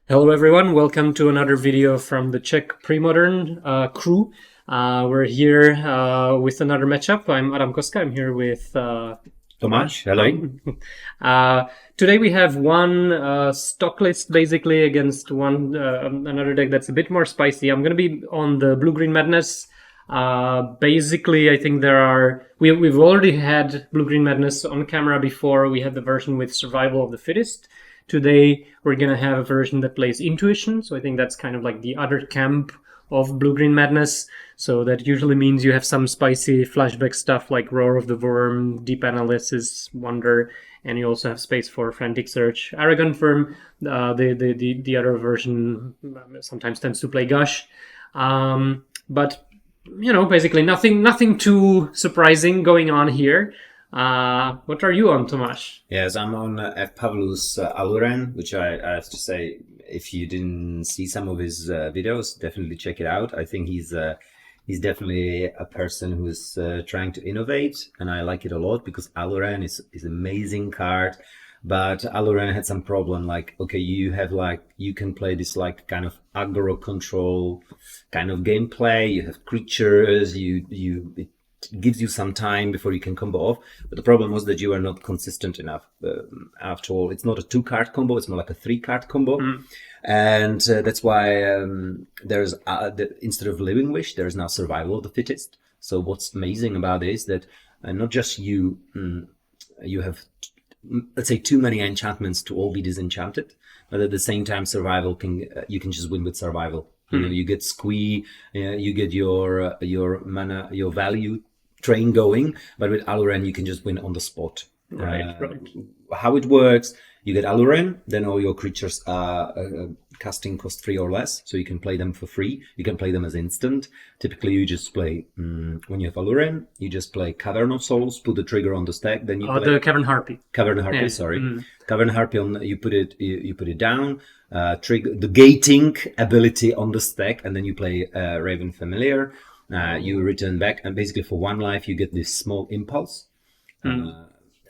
Hello everyone, welcome to another video from the Czech Premodern crew. We're here with another matchup. I'm Adam Koska, I'm here with Tomáš, hello. Today we have one stock list basically against another deck that's a bit more spicy. I'm going to be on the Blue-Green Madness. Basically, I think we've already had Blue-Green Madness on camera before. We had the version with Survival of the Fittest. Today, we're going to have a version that plays Intuition. So I think that's kind of like the other camp of Blue-Green Madness. So that usually means you have some spicy flashback stuff like Roar of the Worm, Deep Analysis, Wonder, and you also have space for Frantic Search. Arrogant Firm, the other version sometimes tends to play Gush. But, you know, basically nothing too surprising going on here. What are you on, Tomáš? Yes, I'm on fpawlusz Aluren, which I have to say, if you didn't see some of his videos, definitely check it out. I think he's definitely a person who's trying to innovate, and I like it a lot because Aluren is an amazing card. But Aluren had some problem, like, okay, you can play this like kind of aggro control kind of gameplay. You have creatures, it gives you some time before you can combo off, but the problem was that you are not consistent enough. After all, it's not a 2-card combo, it's more like a 3-card combo. And that's why there's instead of Living Wish, there's now Survival of the Fittest. So what's amazing about it is that not just you have, let's say, too many enchantments to all be disenchanted, but at the same time you can just win with Survival. You know, you get Squee, you get your mana, your value train going, but with Aluren you can just win on the spot. Right. How it works, you get Aluren, then all your creatures are casting cost 3 or less, so you can play them for free. You can play them as instant. Typically you just play, when you have Aluren, you just play Cavern of Souls, put the trigger on the stack, then you play the Cavern Harpy. Cavern Harpy, sorry. Cavern Harpy, you put it down, trigger the gating ability on the stack, and then you play Raven Familiar. You return back, and basically for 1 life you get this small impulse.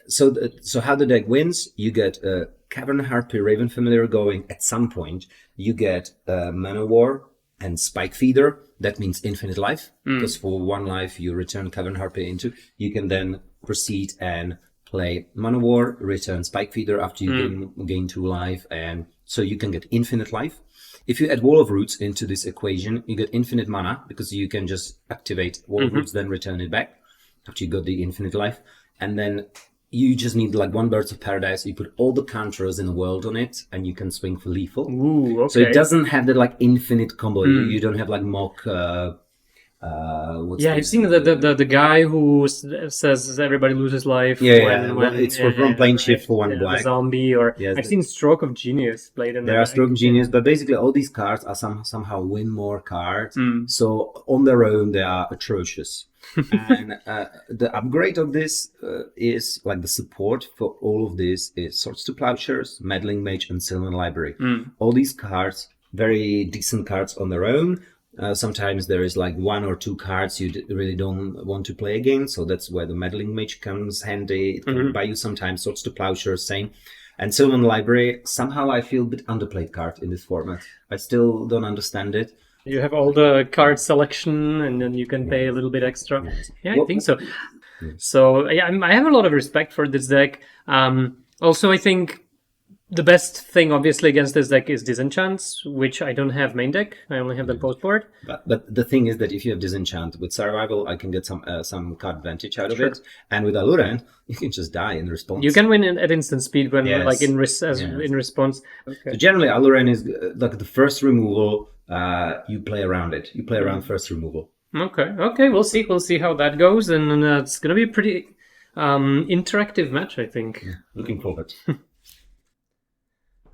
So how the deck wins, you get Cavern Harpy, Raven Familiar going. At some point you get Mana War and Spike Feeder. That means infinite life, because for 1 life you return Cavern Harpy into. You can then proceed and play Mana War, return Spike Feeder after you gain 2 life, and so you can get infinite life. If you add Wall of Roots into this equation, you get infinite mana, because you can just activate Wall of Roots, then return it back after you got the infinite life. And then you just need like 1 Birds of Paradise. You put all the counters in the world on it, and you can swing for lethal. Ooh, okay. So it doesn't have that like infinite combo. You don't have like mock... I've seen the guy who says everybody loses life. When it's from plane shift for 1 black. Zombie, or I've seen Stroke of Genius played in there. Are Stroke of Genius, but basically all these cards are somehow win more cards. So on their own they are atrocious. And the upgrade of this is like the support for all of this is Swords to Plowshares, Meddling Mage, and Sylvan Library. All these cards, very decent cards on their own. Sometimes there is like 1 or 2 cards you really don't want to play again, so that's where the Meddling Mage comes handy. It can buy you sometimes. Swords to Plowshares, same. And Sylvan Library, somehow I feel a bit underplayed card in this format. I still don't understand it. You have all the card selection, and then you can pay a little bit extra. Yeah, I think so. So yeah, I have a lot of respect for this deck. Also, I think the best thing, obviously, against this deck is Disenchants, which I don't have main deck. I only have them post-board. But the thing is that if you have Disenchant with Survival, I can get some card advantage out of it. And with Aluren, you can just die in response. You can win at instant speed when, like, in response. Okay. So generally, Aluren is like the first removal. You play around it. You play around first removal. Okay. We'll see how that goes, and it's gonna be a pretty interactive match, I think. Yeah, looking forward.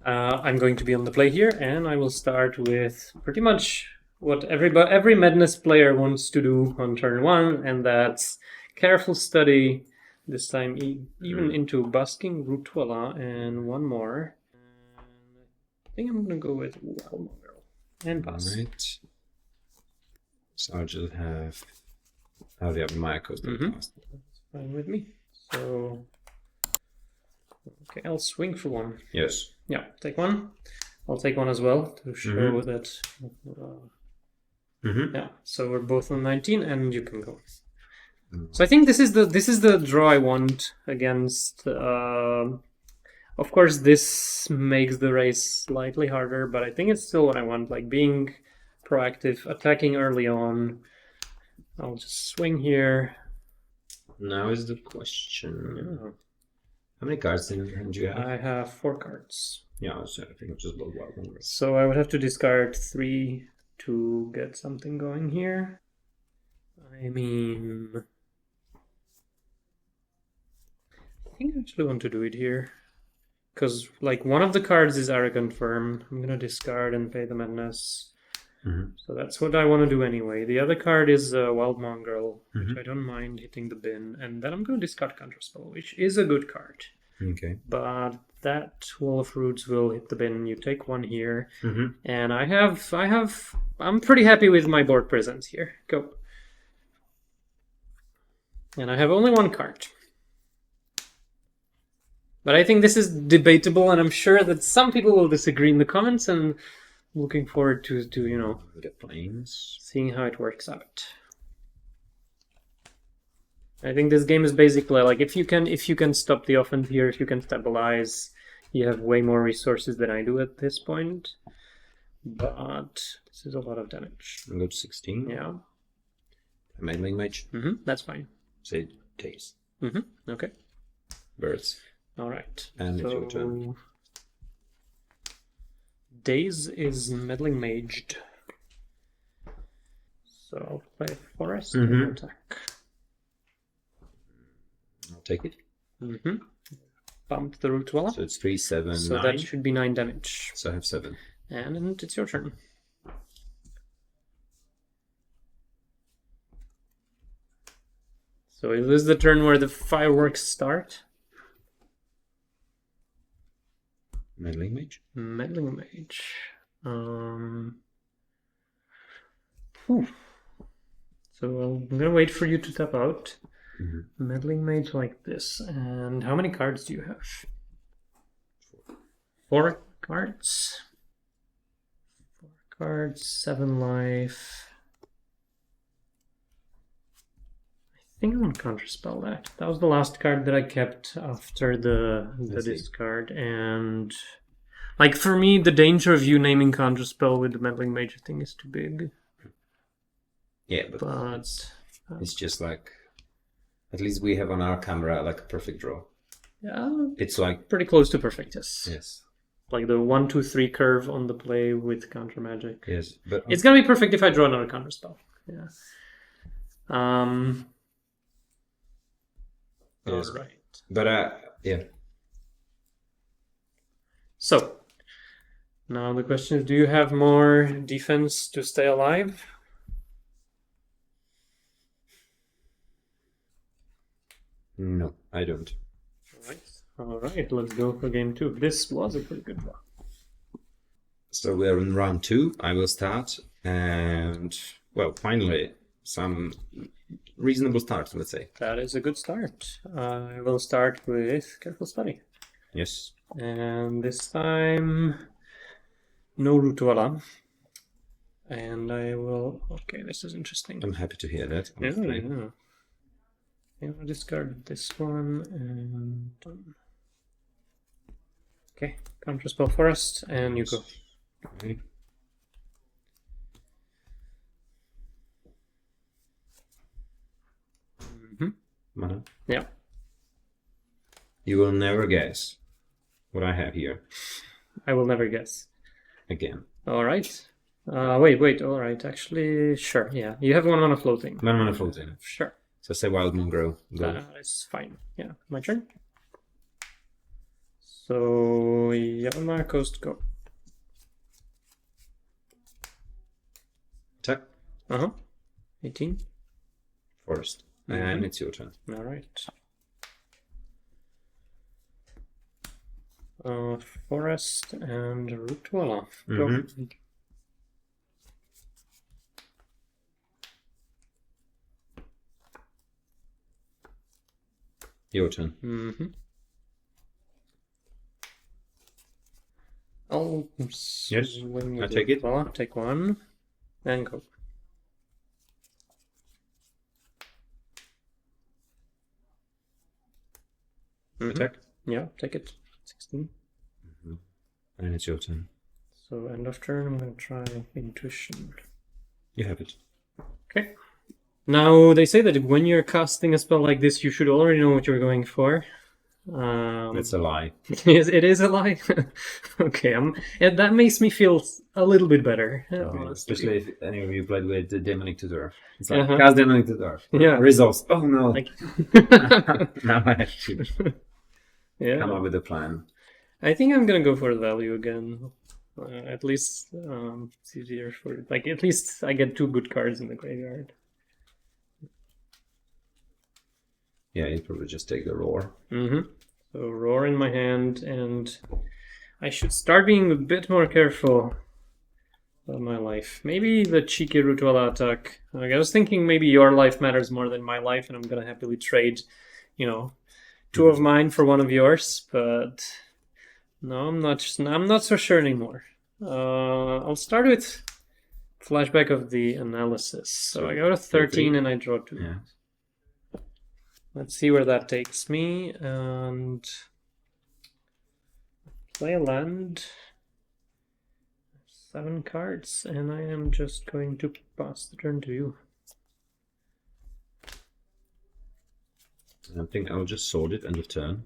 I'm going to be on the play here, and I will start with pretty much what every Madness player wants to do on turn 1, and that's Careful Study, this time even into Busking Root Dweller, and 1 more. I think I'm going to go with Wellmonger and Pass. Right. So I'll just have... Oh, yeah, Maya Coast. Fine with me. So... Okay, I'll swing for 1. Yes. Yeah, take 1. I'll take one as well to show that. Yeah, so we're both on 19, and you can go. So I think this is the draw I want against. Of course, this makes the race slightly harder, but I think it's still what I want. Like being proactive, attacking early on. I'll just swing here. Now is the question. Yeah. How many cards do you have? I have 4 cards. Yeah, so I think I'll just blow wild one. So I would have to discard 3 to get something going here. I mean, I think I actually want to do it here. Because, like, one of the cards is Arrogant Firm. I'm going to discard and pay the Madness. So that's what I want to do anyway. The other card is Wild Mongrel, which I don't mind hitting the bin. And then I'm going to discard Counterspell, which is a good card. Okay. But that Wall of Roots will hit the bin. You take one here. And I'm pretty happy with my board presence here. Go. And I have only 1 card. But I think this is debatable, and I'm sure that some people will disagree in the comments, and looking forward to Get planes. seeing how it works out. I think this game is basically like if you can stop the offense here, if you can stabilize, you have way more resources than I do at this point. But this is a lot of damage. I'll go to 16. Yeah. Meddling Mage. That's fine. Say days. Okay. Birds. All right. And it's your turn. Days is Meddling Maged. So I'll play Forest and attack. I'll take it. Bump the Root Dweller. So it's 3, 7, So 9. that should be 9 damage. So I have 7. And it's your turn. So is this the turn where the fireworks start? Meddling Mage. Meddling Mage. So I'm gonna wait for you to tap out. Meddling Mage like this. And how many cards do you have? 4 cards. 4 cards, 7 life. I think I'm gonna counterspell that. That was the last card that I kept after the discard. And like for me, the danger of you naming counterspell with the Meddling Mage thing is too big. Yeah, but it's just like, at least we have on our camera like a perfect draw. Yeah, it's like pretty close to perfect. Yes. Like the 1, 2, 3 curve on the play with counter magic. Yes, but it's gonna be perfect if I draw another counterspell. Yeah. Yes. All right. But yeah. So now the question is, do you have more defense to stay alive? No, I don't. All right, let's go for game 2. This was a pretty good one. So we're in round 2. I will start, and well, finally some reasonable start, let's say. That is a good start. I will start with Careful Study. Yes. And this time, no Rutuala. And I will... Okay, this is interesting. I'm happy to hear that. Yeah. I'll discard this one and... Okay, Counterspell Forest, and you go. Okay. Mana. Yeah. You will never guess what I have here. I will never guess. Again. All right. Wait. All right. Actually, sure. Yeah. You have 1 mana floating. 1 mana floating. Sure. So say Wild Mongrel. Go. It's fine. Yeah. My turn. So, Yavimar Coast, go. Attack. 18. Forest. And it's your turn. All right. Forest and Rutuala. Go. Your turn. I'll Yes, swing I with take it. Well, take one and go. Attack. Yeah, take it. 16. And it's your turn. So end of turn, I'm gonna try intuition. You have it. Okay. Now they say that when you're casting a spell like this, you should already know what you're going for. That's a lie. It is a lie. Okay, that makes me feel a little bit better. Okay. Especially if any of you played with the Demonic Tutor. It's like, Uh-huh. cast Demonic Tutor. Yeah. Results. Oh no. Like, Now I have to yeah. come up with a plan. I think I'm gonna go for the value again. At least it's easier for like at least I get 2 good cards in the graveyard. Yeah, you probably just take the roar. So roar in my hand, and I should start being a bit more careful of my life. Maybe the cheeky Ritual attack. Like, I was thinking maybe your life matters more than my life, and I'm gonna happily trade, 2 of mine for 1 of yours. But no, I'm not so sure anymore. I'll start with flashback of the analysis. So I go to 13 and I draw 2. Yeah. Let's see where that takes me, and play a land. 7 cards, and I am just going to pass the turn to you. I think I'll just sword it end of turn.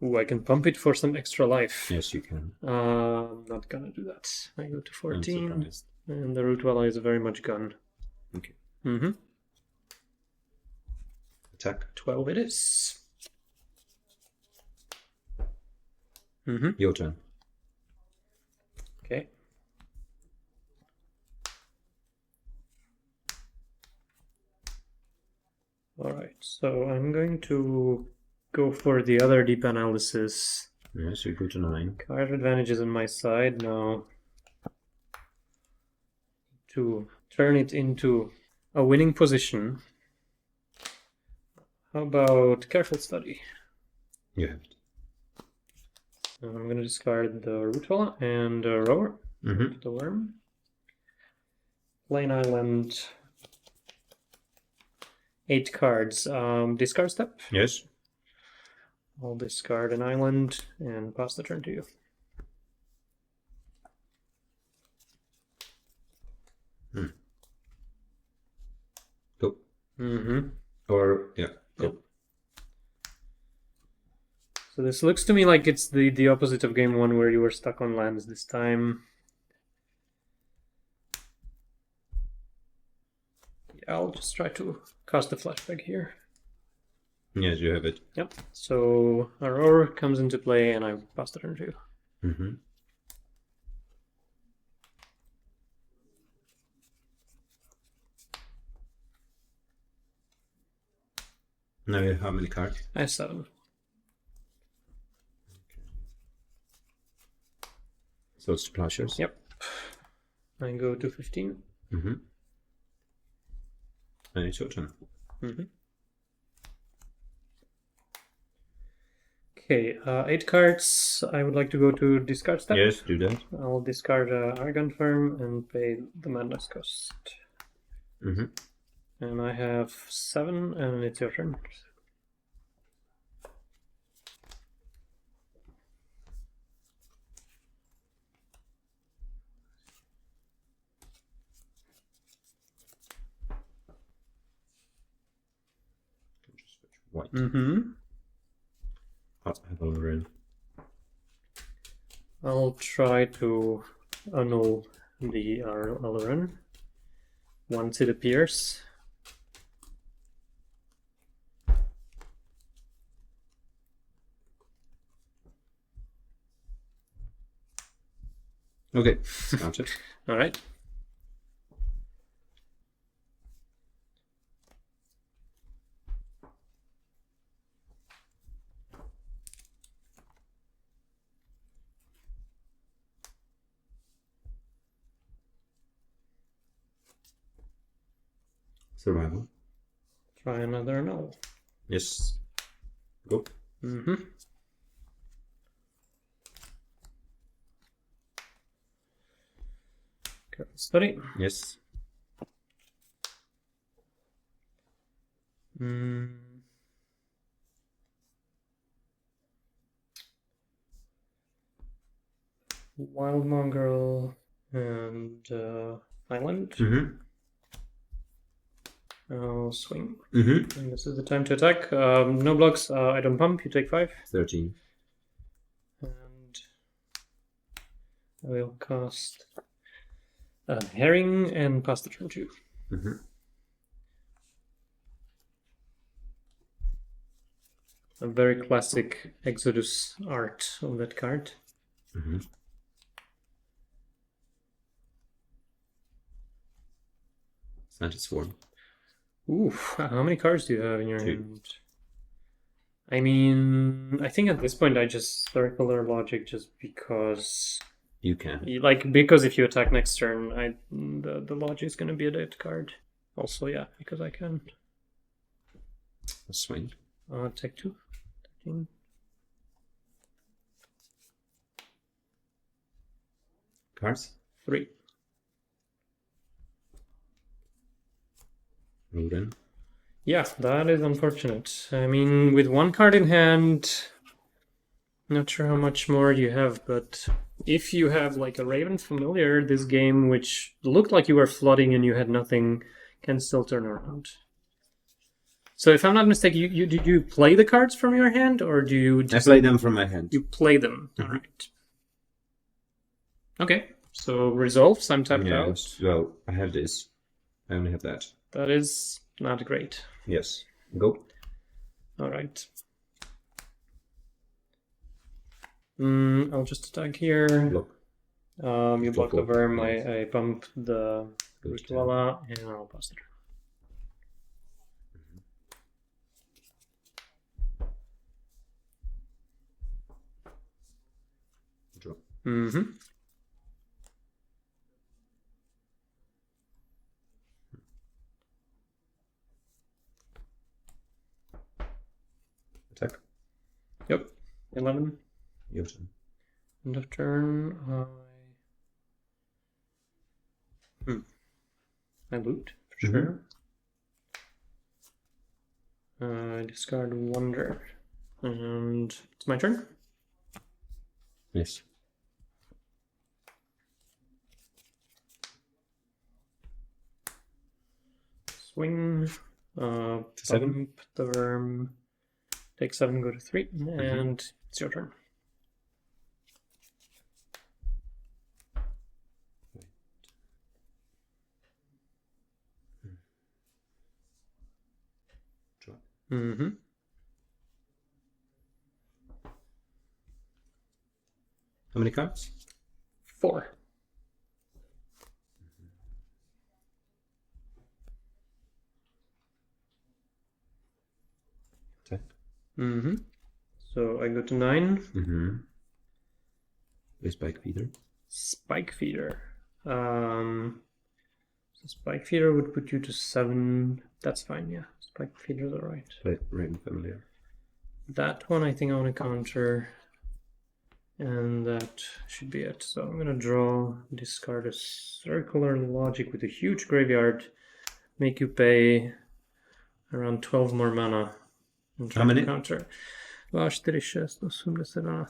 Ooh, I can pump it for some extra life. Yes, you can. I'm not gonna do that. I go to 14, I'm surprised. and the Root Ally is very much gone. Okay. Attack. 12 it is. Your turn. Okay. Alright, so I'm going to go for the other deep analysis. Yes, you go to 9. Card advantage is on my side now. To turn it into a winning position. How about Careful Study? You have it. I'm going to discard the Rootwalla and Roar, the Worm. Play an island. 8 cards. Discard step. Yes. I'll discard an island and pass the turn to you. Go. Mm-hmm. Or, yeah, go. Yep. So this looks to me like it's the opposite of game 1 where you were stuck on lands this time. Yeah, I'll just try to cast the flashback here. Yes, you have it. Yep. So Aurora comes into play and I pass the turn to you. Mm-hmm. Now you have how many cards? I have 7. So it's plowshares? Yep. I go to 15. Mm-hmm. And it's your turn. Mm-hmm. Okay, 8 cards. I would like to go to discard step. Yes, do that. I'll discard Argon Firm and pay the Madness cost. Mm-hmm. And I have 7, and it's your turn. White. Mm-hmm. I have Aluren. I'll try to annul the Aluren once it appears. Okay, count it. All right. Survival. Try another annul. Yes. Go. Mm-hmm. Study. Yes. Wild Mongrel and Island. I'll swing. And this is the time to attack. No blocks. I don't pump. You take 5. 13. And I will cast Herring and pass the turn 2. A very classic Exodus art of that card. It's not its form. Ooh, how many cards do you have in your 2. hand? I mean, I think at this point I just circular logic just because You can. because if you attack next turn, the logic is going to be a dead card. Also, yeah, because I can. A swing. Take 2. 13. Cards. 3. Aluren. Yeah, that is unfortunate. I mean, with 1 card in hand, not sure how much more you have, but if you have like a Raven Familiar, this game, which looked like you were flooding and you had nothing, can still turn around. So if I'm not mistaken, did you play the cards from your hand, or do you just... I play them from my hand. You play them, alright. Okay, so resolves, I'm tapped out. Well, I have this. I only have that. That is not great. Yes. Go. Alright. I'll just attack here. Block. You block the Block. worm, I bump the Rituala, and I'll pass the turn. Draw. Attack. Yep. 11. Your turn. End of turn. I loot, for sure. I discard Wonder. And it's my turn. Yes. Swing. 7. Bump the worm. Take 7, go to 3. And it's your turn. Draw. How many cards? 4. Attack. So I go to 9. A spike feeder. Spike Feeder. So Spike Feeder would put you to 7. That's fine, yeah. Spike Feeder's alright. Play Raven Familiar. That one I think I want to counter. And that should be it. So I'm gonna draw, discard a circular logic with a huge graveyard, make you pay around 12 more mana. And try How many? to counter. 4, 6,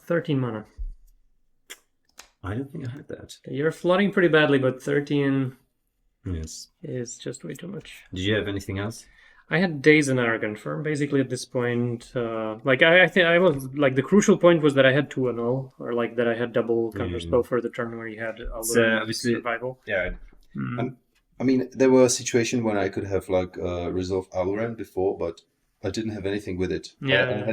13 mana. I don't think I had that. You're flooding pretty badly, but 13 Yes. is just way too much. Did you have anything else? I had Daze and Arrogant Firm. Basically, at this point, I think I was like the crucial point was that I had 2 annul, or like that I had double counterspell for the turn where you had a little obviously- survival. Yeah. I mean, there were situations when I could have like resolved Aluren before, but I didn't have anything with it. Yeah.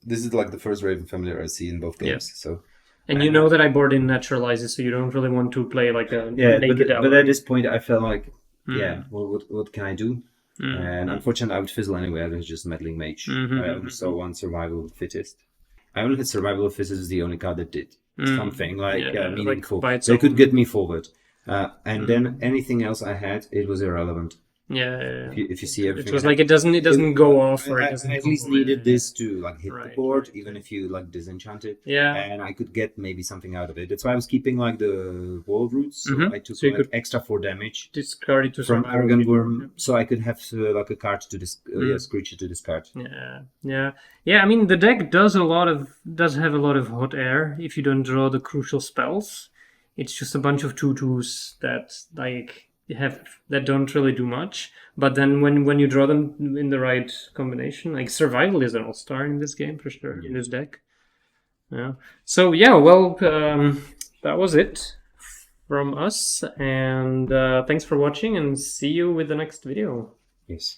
This is like the first Raven Familiar I see in both games. So And you know that I board in Naturalizes, so you don't really want to play like a Yeah, naked but at this point I felt like, Mm. well, what can I do? And unfortunately, I would fizzle anyway. I was just meddling mage. I only saw 1 survival of fittest. I only had survival of fittest is the only card that did something like meaningful. by its They could own. get me forward. And then anything else I had, it was irrelevant. Yeah. If you see everything, It was like it doesn't go off, or it I doesn't at go least away. needed this to like hit the Right, board, right, even if you like disenchant it. Yeah. And I could get maybe something out of it. That's why I was keeping like the wall roots. So Mhm. I took So you like could extra 4 damage discard it to from survive. Arrogant Worm, so I could have like a card to Screecher to discard. Yeah. I mean, the deck does have a lot of hot air if you don't draw the crucial spells. It's just a bunch of 2/2s that don't really do much. But then when you draw them in the right combination, like survival is an all-star in this game for sure, in this deck. Yeah. So yeah, well, that was it from us, and thanks for watching, and see you with the next video. Yes.